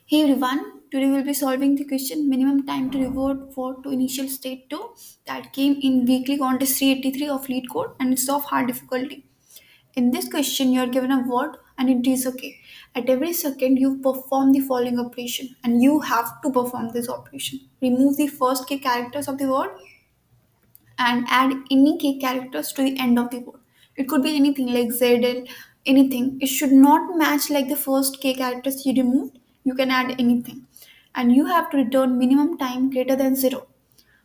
Hey everyone, today we'll be solving the question minimum time to revert for to initial state 2 that came in weekly contest 383 of LeetCode and it's of hard difficulty. In this question, you are given a word and it is okay. At every second, you perform the following operation and you have to perform this operation. Remove the first k characters of the word and add any k characters to the end of the word. It could be anything like ZL, anything. It should not match like the first k characters you removed. You can add anything. And you have to return minimum time greater than 0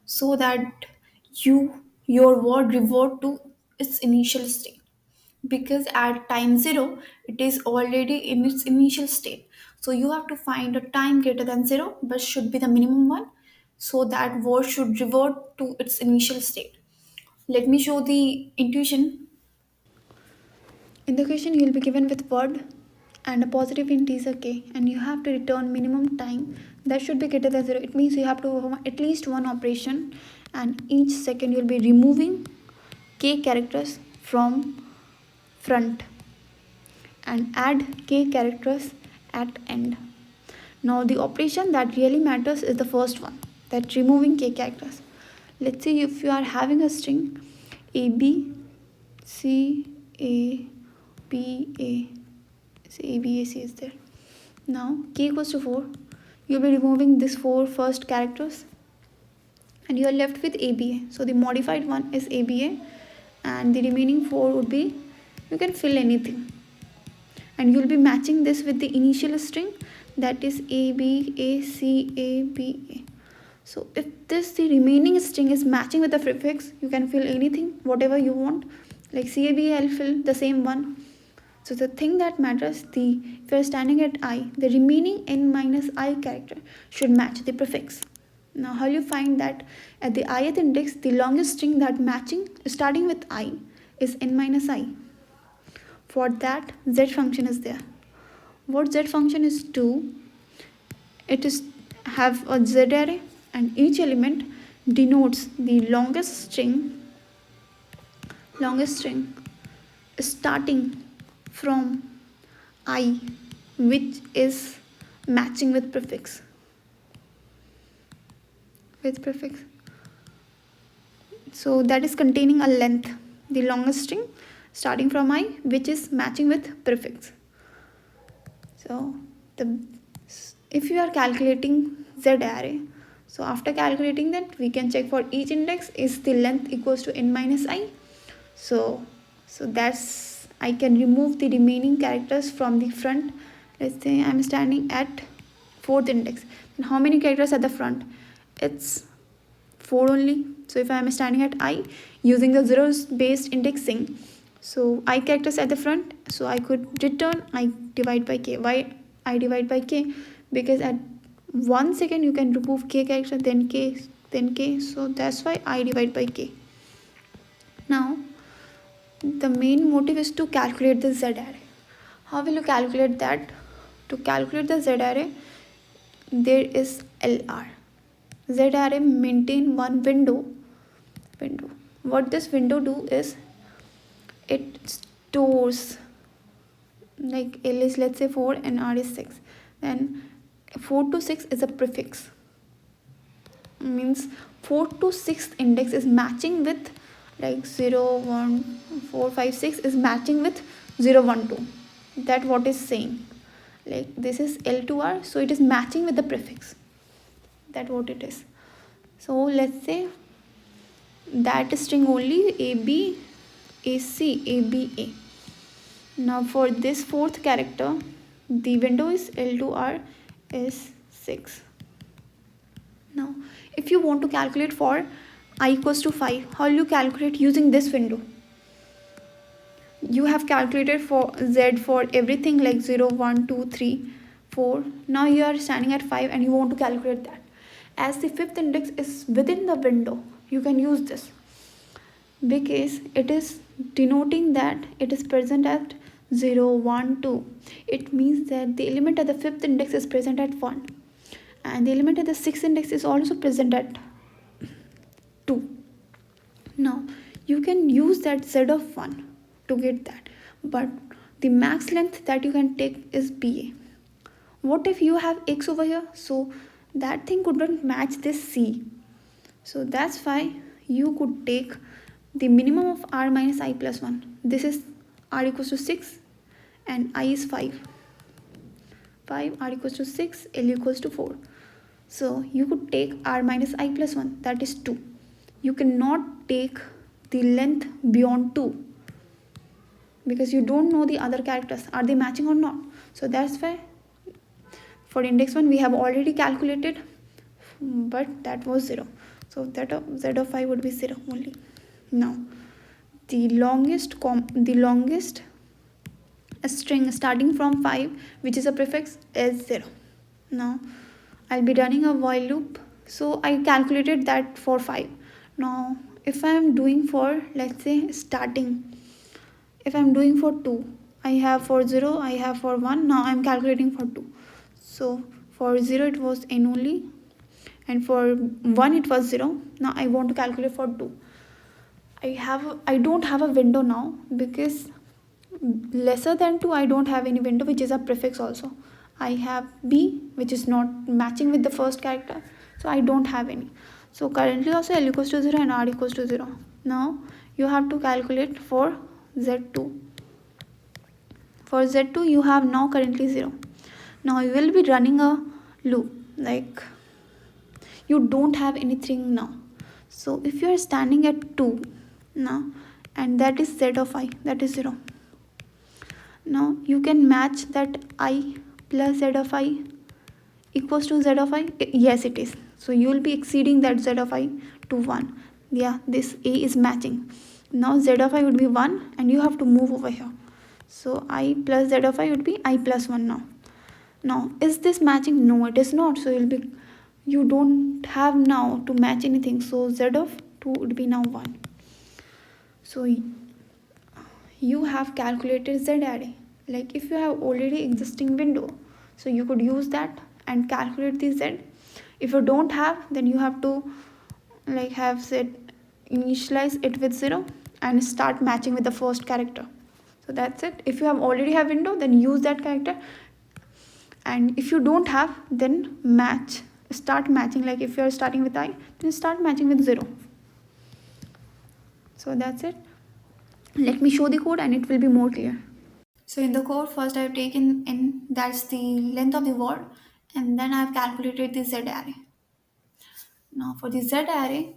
so that your word revert to its initial state. Because at time 0, it is already in its initial state. So you have to find a time greater than 0 but should be the minimum one so that word should revert to its initial state. Let me show the intuition. In the question, you will be given with word and a positive integer k, and you have to return minimum time that should be greater than 0. It means you have to perform at least one operation, and each second you will be removing k characters from front and add k characters at end. Now, the operation that really matters is the first one, that removing k characters. Let's say if you are having a string a b c a b a, say a b a c is there. Now k equals to 4, you'll be removing these four first characters and you are left with aba. So the modified one is aba and the remaining four would be, you can fill anything, and you'll be matching this with the initial string, that is a b a c a b a. So if this the remaining string is matching with the prefix, you can fill anything, whatever you want. Like cab, I'll fill the same one. So the thing that matters, if you're standing at I, the remaining n minus I character should match the prefix. Now how you find that? At the ith index, the longest string that matching starting with I is n minus I. For that, z function is there. What z function is do? It is have a z array and each element denotes the longest string starting from I, which is matching with prefix. So that is containing a length, the longest string starting from I, which is matching with prefix. So if you are calculating z array, so after calculating that, we can check for each index is the length equals to n minus I. So that's, I can remove the remaining characters from the front. Let's say I'm standing at 4th index. And how many characters at the front? It's 4 only. So if I'm standing at I using the zeros based indexing, so I characters at the front, so I could return I divide by k. Why I divide by k? Because at 1 second you can remove k character, then k, so that's why I divide by k. Now the main motive is to calculate the z array. How will you calculate that? To calculate the z array, there is LR. Z array maintain one window. What this window do is, it stores, like L is let's say 4 and R is 6. Then 4 to 6 is a prefix. Means 4 to 6th index is matching with like 0, 1, 4, 5, 6 is matching with 0, 1, 2. That what is saying. Like this is L to R, so it is matching with the prefix. That what it is. So let's say that string only AB, AC, ABA. Now for this fourth character, the window is L to R is 6. Now if you want to calculate for I equals to 5, how will you calculate using this window? You have calculated for Z for everything like 0, 1, 2, 3, 4. Now you are standing at 5 and you want to calculate that. As the 5th index is within the window, you can use this because it is denoting that it is present at 0, 1, 2. It means that the element at the 5th index is present at 1 and the element at the 6th index is also present at 2. Now you can use that z of 1 to get that, but the max length that you can take is BA. What if you have x over here? So that thing couldn't match this c. So that's why you could take the minimum of r minus I plus 1. This is r equals to 6 and I is 5. 5, r equals to 6, L equals to 4. So you could take r minus I plus 1, that is 2. You cannot take the length beyond 2 because you don't know the other characters. Are they matching or not? So that's why for index 1 we have already calculated, but that was 0. So that of z of I would be 0 only. Now the longest string starting from 5 which is a prefix is 0. Now I'll be running a while loop, so I calculated that for 5. Now if I am doing for, let's say, starting, if I'm doing for 2, I have for 0, I have for 1. Now I'm calculating for 2. So for 0 it was n only, and for 1 it was 0. Now I want to calculate for 2. I don't have a window now because lesser than 2 I don't have any window, which is a prefix also. I have b which is not matching with the first character, so I don't have any. So currently also L equals to 0 and R equals to 0. Now you have to calculate for Z2. For Z2 you have now currently 0. Now you will be running a loop, like you don't have anything now. So if you are standing at 2 now, and that is Z of I, that is 0. Now you can match that I plus Z of I equals to Z of I. Yes, it is. So you will be exceeding that Z of I to 1. Yeah, this A is matching. Now Z of I would be 1 and you have to move over here. So I plus Z of I would be I plus 1 now. Now is this matching? No, it is not. So you don't have now to match anything. So Z of 2 would be now 1. So you have calculated Z array. Like if you have already existing window, so you could use that and calculate the Z. If you don't have, then you have to like have set initialize it with 0 and start matching with the first character. So that's it. If you have already have window, then use that character, and if you don't have, then start matching. Like if you are starting with I, then start matching with 0. So that's it. Let me show the code and it will be more clear. So in the code, first I have taken in, that's the length of the word, and then I have calculated the Z array. Now for the Z array,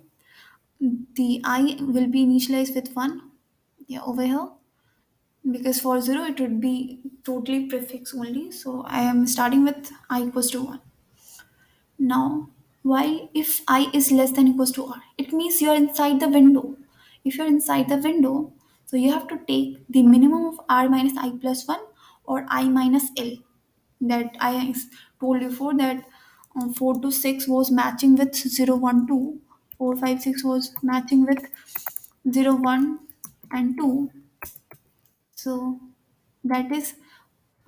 the I will be initialized with 1, yeah, over here, because for 0 it would be totally prefix only. So I am starting with I equals to 1. Now, why if I is less than equals to R? It means you are inside the window. If you are inside the window, so you have to take the minimum of R minus I plus 1 or I minus L. That I told you before that 4 to 6 was matching with 0, 1, 2. 4, 5, 6 was matching with 0, 1 and 2. So that is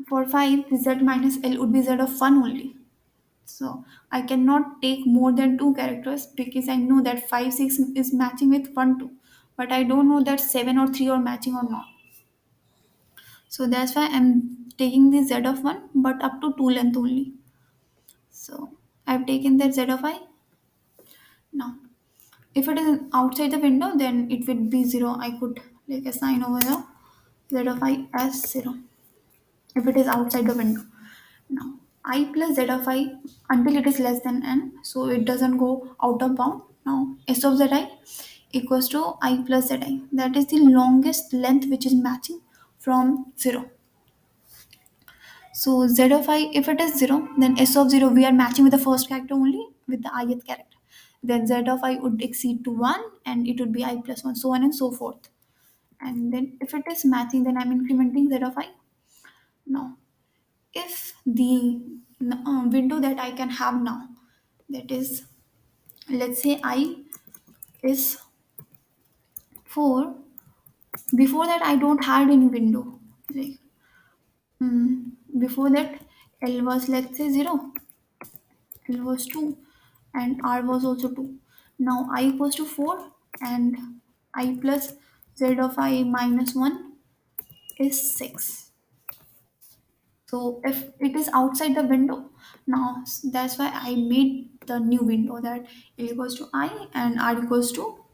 for 5, the Z minus L would be Z of 1 only. So I cannot take more than 2 characters because I know that 5, 6 is matching with 1, 2. But I don't know that 7 or 3 are matching or not. So that's why I'm taking the Z of 1 but up to 2 length only. So I've taken that Z of I. Now if it is outside the window, then it would be 0. I could like assign over here Z of I as 0 if it is outside the window. Now I plus Z of I until it is less than n, so it doesn't go out of bound. Now S of Zi equals to I plus Zi. That is the longest length which is matching from 0. So Z of I, if it is 0, then S of 0 we are matching with the first character only with the ith character. Then Z of I would exceed to 1 and it would be I plus 1, so on and so forth. And then if it is matching, then I'm incrementing Z of I. Now if the window that I can have now, that is, let's say I is 4, before that I don't had any window, like before that L was, let's say, 0, L was 2 and R was also 2. Now I equals to 4 and I plus Z of I minus 1 is 6. So if it is outside the window, now that's why I made the new window, that L equals to I and R equals to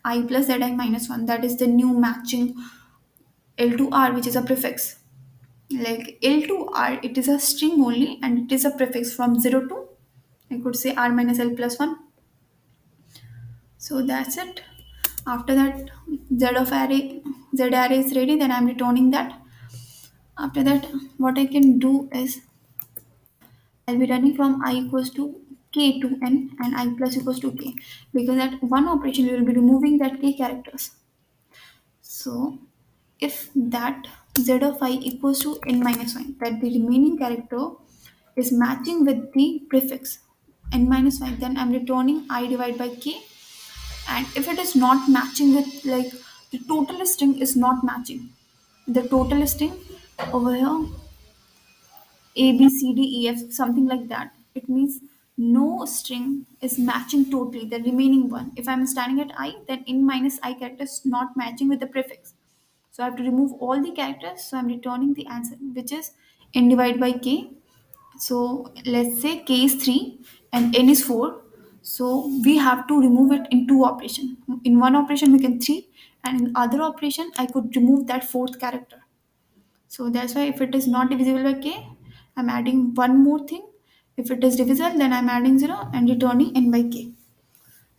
I plus ZI minus 1. That is the new matching L to R, which is a prefix. Like L to R, it is a string only and it is a prefix from 0 to, I could say, R minus L plus 1. So that's it. After that, Z array is ready, then I'm returning that. After that, what I can do is I'll be running from I equals to k to n and I plus equals to k, because at one operation we will be removing that k characters. So if that z of I equals to n minus 1, that the remaining character is matching with the prefix n minus 1, then I'm returning I divided by k. And if it is not matching with, like, the total string is not matching, the total string over here, A, B, C, D, E, F, something like that. It means no string is matching totally, the remaining one. If I'm standing at I, then in minus I character is not matching with the prefix. So I have to remove all the characters. So I'm returning the answer, which is n divided by k. So let's say k is 3 and n is 4. So we have to remove it in two operation. In one operation we can 3, and in other operation I could remove that fourth character. So that's why if it is not divisible by k, I'm adding one more thing. If it is divisible, then I'm adding 0 and returning n by k.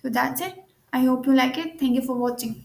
So that's it. I hope you like it. Thank you for watching.